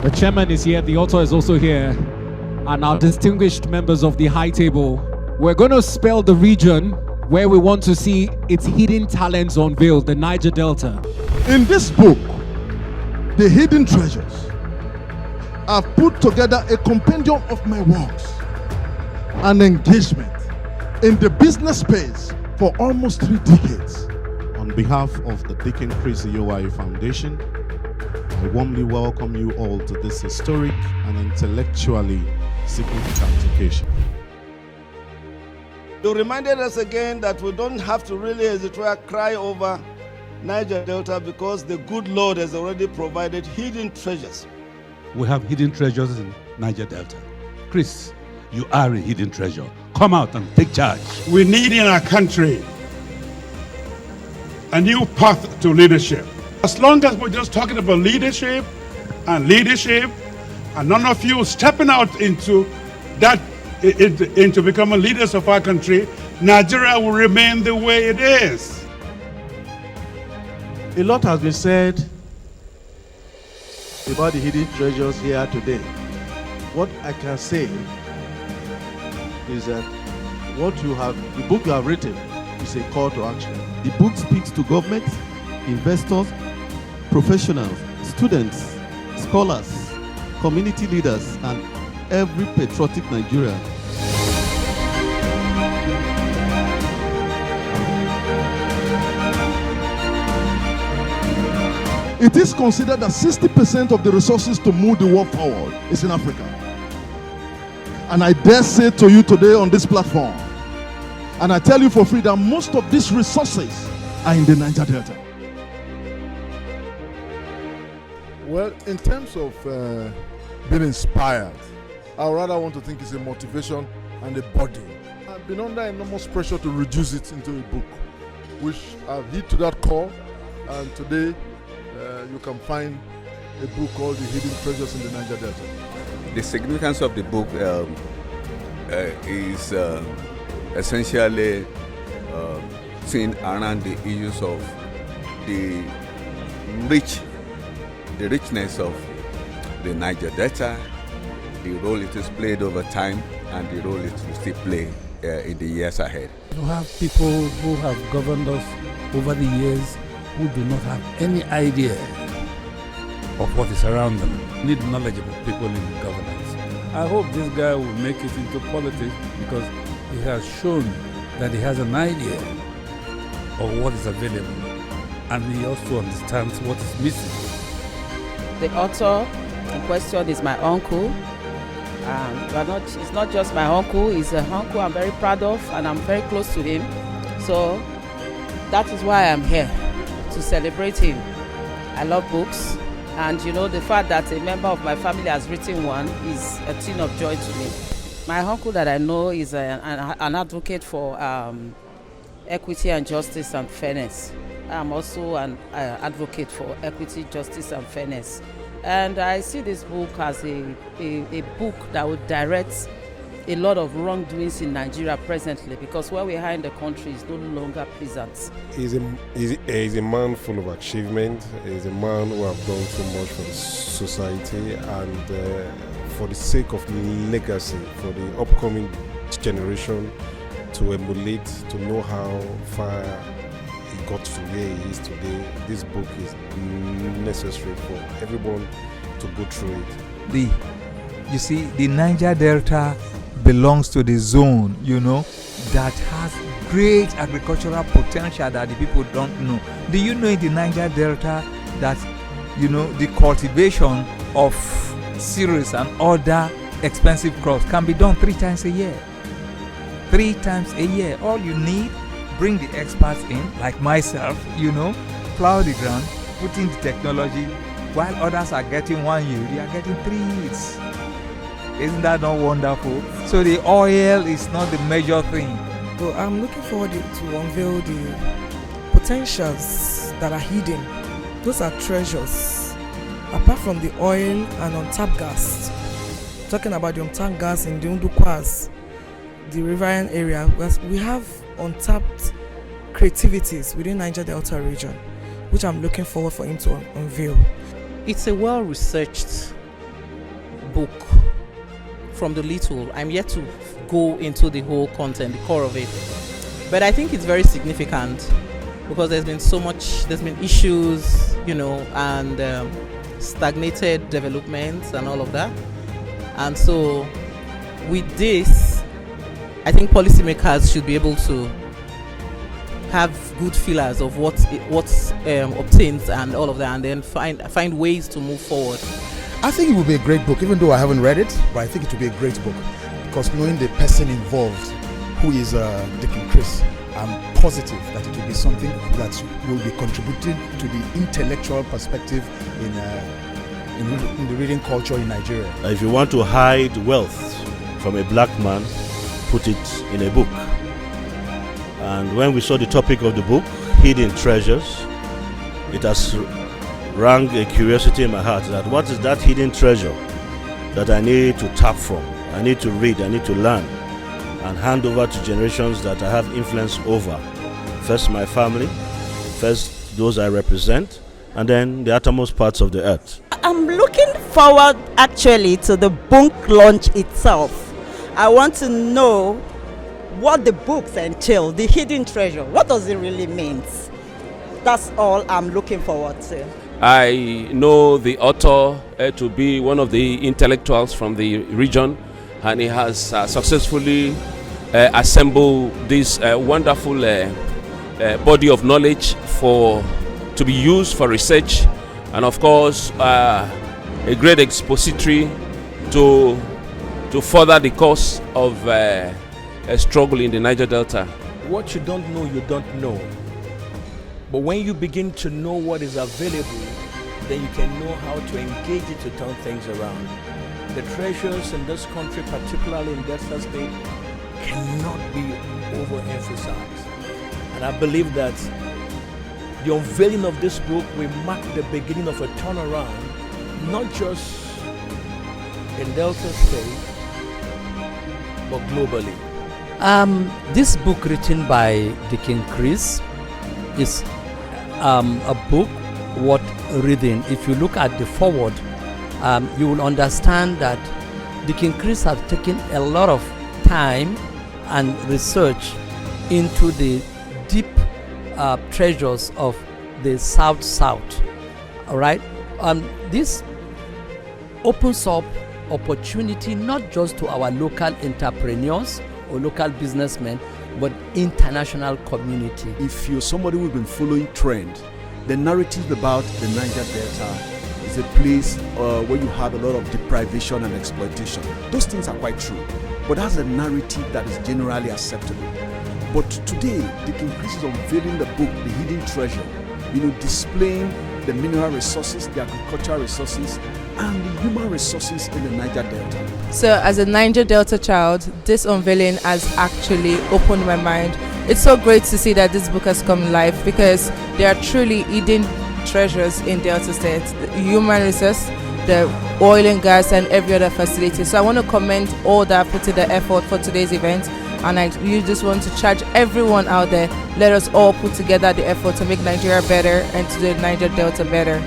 The chairman is here, the author is also here, and our distinguished members of the high table. We're going to spell the region where we want to see its hidden talents unveiled, the Niger Delta. In this book, The Hidden Treasures, I've put together a compendium of my works and engagement in the business space for almost 3 decades. On behalf of the Deacon Chris Yowaye Foundation, I warmly welcome you all to this historic and intellectually significant occasion. You reminded us again that we don't have to really, as it were, cry over Niger Delta because the good Lord has already provided hidden treasures. We have hidden treasures in Niger Delta. Chris, you are a hidden treasure. Come out and take charge. We need in our country a new path to leadership. As long as we're just talking about leadership, and none of you stepping out into that, into becoming leaders of our country, Nigeria will remain the way it is. A lot has been said about the hidden treasures here today. What I can say is that the book you have written is a call to action. The book speaks to governments, investors, professionals, students, scholars, community leaders, and every patriotic Nigerian. It is considered that 60% of the resources to move the world forward is in Africa. And I dare say to you today on this platform, and I tell you for free, that most of these resources are in the Niger Delta. Well, in terms of being inspired, I rather want to think it's a motivation and a body. I've been under enormous pressure to reduce it into a book, which I've hit to that call, and today you can find a book called The Hidden Treasures in the Niger Delta. The significance of the book is essentially seen around the issues of the richness of the Niger Delta, the role it has played over time, and the role it will still play in the years ahead. You have people who have governed us over the years who do not have any idea of what is around them. Need knowledgeable people in governance. I hope this guy will make it into politics because he has shown that he has an idea of what is available, and he also understands what is missing. The author in question is my uncle. It's not just my uncle, he's an uncle I'm very proud of, and I'm very close to him. So that is why I'm here, to celebrate him. I love books, and you know, the fact that a member of my family has written one is a thing of joy to me. My uncle that I know is an advocate for equity and justice and fairness. I'm also an advocate for equity, justice and fairness. And I see this book as a book that would direct a lot of wrongdoings in Nigeria presently, because where we are in the country is no longer pleasant. He's a man full of achievement. He's a man who has done so much for the society, and for the sake of legacy, for the upcoming generation to emulate, to know how far he got to where he is today. This book is necessary for everyone to go through it. You see, the Niger Delta belongs to the zone, that has great agricultural potential that the people don't know. Do you know in the Niger Delta that, the cultivation of cereals and other expensive crops can be done 3 times a year? 3 times a year. All you need, bring the experts in, like myself, plow the ground, put in the technology. While others are getting 1 yield, you are getting 3 yields. Isn't that not wonderful? So the oil is not the major thing. So I'm looking forward to unveil the potentials that are hidden. Those are treasures. Apart from the oil and untapped gas, talking about the untapped gas in the Undukwas, the riverine area, we have untapped creativities within Niger Delta region, which I'm looking forward for him to unveil. It's a well-researched book from the little. I'm yet to go into the whole content, the core of it. But I think it's very significant because there's been issues, and stagnated developments and all of that. And so with this, I think policymakers should be able to have good feelers of what's obtained and all of that, and then find ways to move forward. I think it will be a great book, even though I haven't read it, but I think it will be a great book because knowing the person involved, who is Deacon Chris, I'm positive that it will be something that will be contributing to the intellectual perspective in the reading culture in Nigeria. If you want to hide wealth from a black man, put it in a book. And when we saw the topic of the book, Hidden Treasures, it has rang a curiosity in my heart that what is that hidden treasure that I need to tap from, I need to read, I need to learn and hand over to generations that I have influence over. First my family, first those I represent, and then the uttermost parts of the earth. I'm looking forward actually to the book launch itself. I want to know what the books entail, the hidden treasure. What does it really mean? That's all I'm looking forward to. I know the author to be one of the intellectuals from the region, and he has successfully assembled this wonderful body of knowledge to be used for research, and of course a great expository to further the cause of a struggle in the Niger Delta. What you don't know, you don't know. But when you begin to know what is available, then you can know how to engage it to turn things around. The treasures in this country, particularly in Delta State, cannot be overemphasized. And I believe that the unveiling of this book will mark the beginning of a turnaround, not just in Delta State, but globally. This book written by Deacon Chris is a book worth reading. If you look at the foreword, you will understand that Deacon Chris has taken a lot of time and research into the deep treasures of the South. All right, this opens up opportunity not just to our local entrepreneurs or local businessmen, but international community. If you're somebody who's been following trend, the narrative about the Niger Delta is a place where you have a lot of deprivation and exploitation. Those things are quite true, but that's a narrative that is generally acceptable. But today, Deacon Chris is unveiling the book, The Hidden Treasure, displaying the mineral resources, the agricultural resources, and the human resources in the Niger Delta. So as a Niger Delta child, this unveiling has actually opened my mind. It's so great to see that this book has come live because there are truly hidden treasures in Delta State, the human resource, the oil and gas, and every other facility. So I want to commend all that put in the effort for today's event, and you just want to charge everyone out there, let us all put together the effort to make Nigeria better and to do Niger Delta better.